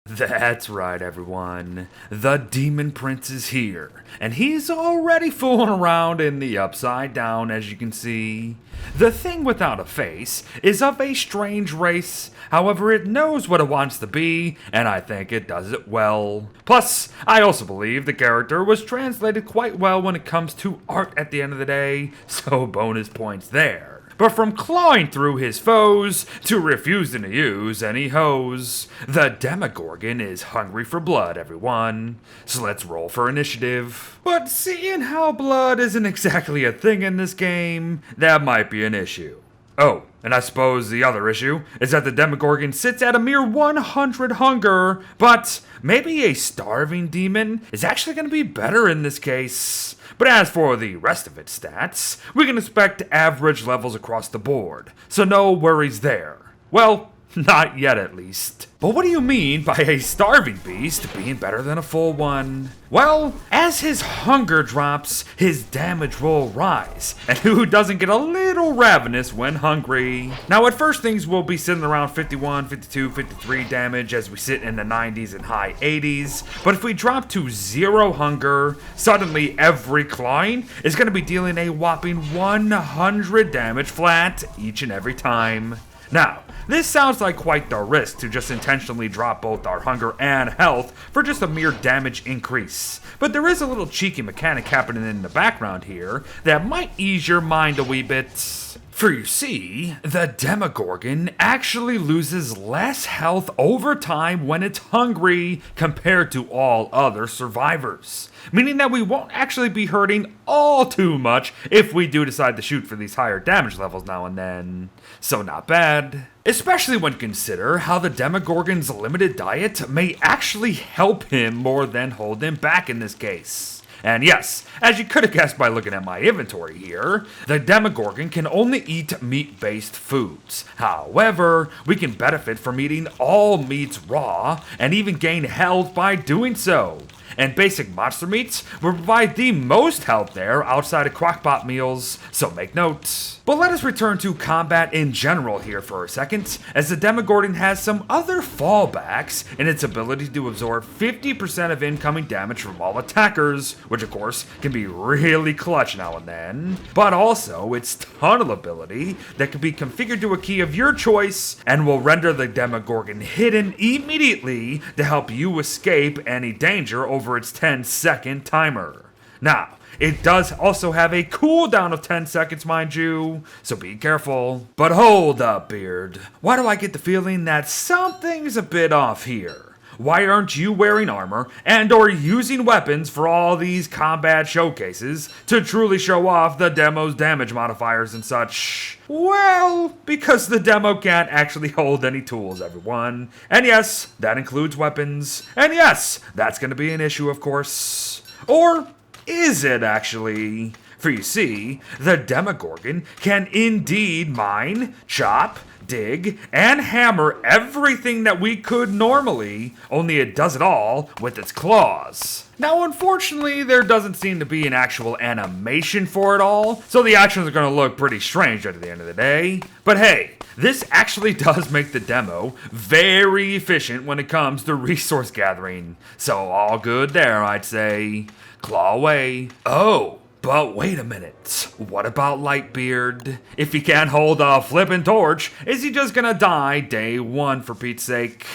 That's right, everyone. The Demon Prince is here, and he's already fooling around in the Upside Down, as you can see. The thing without a face is of a strange race, however, it knows what it wants to be, and I think it does it well. Plus, I also believe the character was translated quite well when it comes to art at the end of the day, so bonus points there. But from clawing through his foes to refusing to use any hose, the Demogorgon is hungry for blood, everyone. So let's roll for initiative. But seeing how blood isn't exactly a thing in this game, that might be an issue. Oh, and I suppose the other issue is that the Demogorgon sits at a mere 100 hunger, but maybe a starving demon is actually going to be better in this case. But as for the rest of its stats, we can expect average levels across the board, so no worries there. Well, not yet at least. But what do you mean by a starving beast being better than a full one? Well, as his hunger drops, his damage will rise, and who doesn't get a little ravenous when hungry? Now at first things will be sitting around 51, 52, 53 damage as we sit in the 90s and high 80s, but if we drop to 0 hunger, suddenly every clawing is going to be dealing a whopping 100 damage flat each and every time. Now, this sounds like quite the risk to just intentionally drop both our hunger and health for just a mere damage increase. But there is a little cheeky mechanic happening in the background here that might ease your mind a wee bit. For you see, the Demogorgon actually loses less health over time when it's hungry compared to all other survivors. Meaning that we won't actually be hurting all too much if we do decide to shoot for these higher damage levels now and then. So not bad. Especially when consider how the Demogorgon's limited diet may actually help him more than hold him back in this case. And yes, as you could have guessed by looking at my inventory here, the Demogorgon can only eat meat-based foods. However, we can benefit from eating all meats raw and even gain health by doing so. And basic monster meats will provide the most health there outside of crockpot meals, so make note. But let us return to combat in general here for a second, as the Demogorgon has some other fallbacks in its ability to absorb 50% of incoming damage from all attackers, which of course can be really clutch now and then, but also its tunnel ability that can be configured to a key of your choice and will render the Demogorgon hidden immediately to help you escape any danger over its 10-second timer. Now, it does also have a cooldown of 10 seconds, mind you, so be careful. But hold up, Beard. Why do I get the feeling that something's a bit off here? Why aren't you wearing armor and or using weapons for all these combat showcases to truly show off the demo's damage modifiers and such? Well, because the demo can't actually hold any tools, everyone. And yes, that includes weapons. And yes, that's going to be an issue, of course. Or is it actually? For you see, the Demogorgon can indeed mine, chop, dig, and hammer everything that we could normally, only it does it all with its claws. Now, unfortunately, there doesn't seem to be an actual animation for it all, so the actions are going to look pretty strange at the end of the day. But hey, this actually does make the demo very efficient when it comes to resource gathering. So all good there, I'd say. Claw away. Oh, but wait a minute. What about Lightbeard? If he can't hold a flippin' torch, is he just gonna die day one for Pete's sake?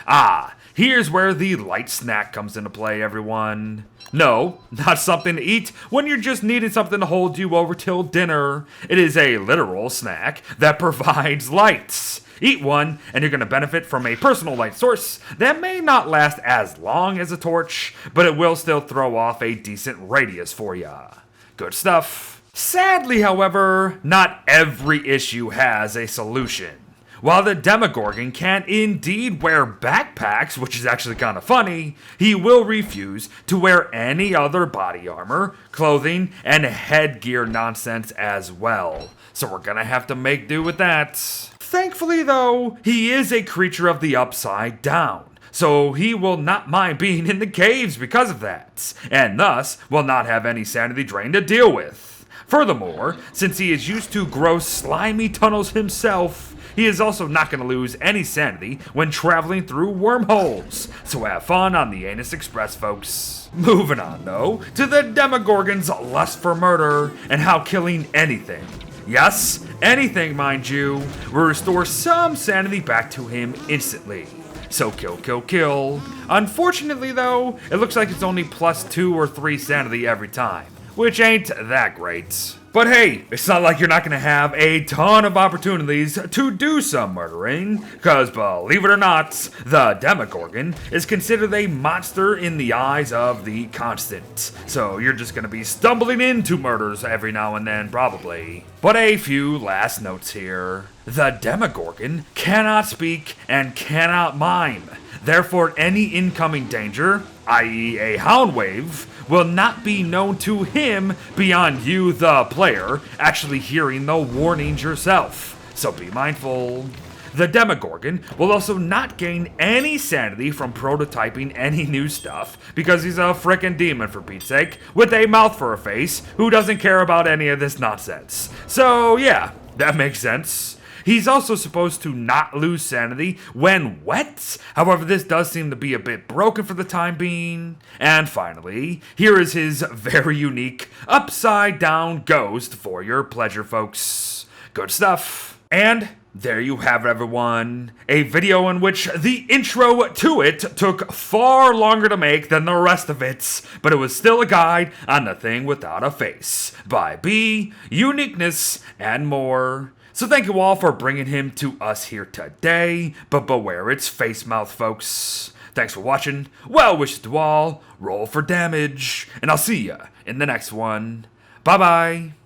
Ah, here's where the light snack comes into play, everyone. No, not something to eat when you're just needing something to hold you over till dinner. It is a literal snack that provides lights. Eat one, and you're going to benefit from a personal light source that may not last as long as a torch, but it will still throw off a decent radius for ya. Good stuff. Sadly, however, not every issue has a solution. While the Demogorgon can indeed wear backpacks, which is actually kind of funny, he will refuse to wear any other body armor, clothing, and headgear nonsense as well. So we're gonna have to make do with that. Thankfully, though, he is a creature of the Upside Down, so he will not mind being in the caves because of that, and thus will not have any sanity drain to deal with. Furthermore, since he is used to gross slimy tunnels himself, he is also not going to lose any sanity when traveling through wormholes. So have fun on the Anus Express, folks. Moving on, though, to the Demogorgon's lust for murder and how killing anything, yes, anything mind you, will restore some sanity back to him instantly. So kill, kill, kill. Unfortunately, though, it looks like it's only plus 2 or 3 sanity every time, which ain't that great. But hey, it's not like you're not gonna have a ton of opportunities to do some murdering, cause believe it or not, the Demogorgon is considered a monster in the eyes of the Constant. So you're just gonna be stumbling into murders every now and then, probably. But a few last notes here. The Demogorgon cannot speak and cannot mime. Therefore, any incoming danger, i.e. a hound wave, will not be known to him beyond you, the player, actually hearing the warnings yourself. So be mindful. The Demogorgon will also not gain any sanity from prototyping any new stuff, because he's a frickin' demon for Pete's sake, with a mouth for a face, who doesn't care about any of this nonsense. So yeah, that makes sense. He's also supposed to not lose sanity when wet. However, this does seem to be a bit broken for the time being. And finally, here is his very unique upside down ghost for your pleasure, folks. Good stuff. And there you have it, everyone. A video in which the intro to it took far longer to make than the rest of it, but it was still a guide on the thing without a face by B, Uniqueness, and more. So thank you all for bringing him to us here today, but beware its face mouth, folks. Thanks for watching, well wishes to all, roll for damage, and I'll see ya in the next one. Bye bye.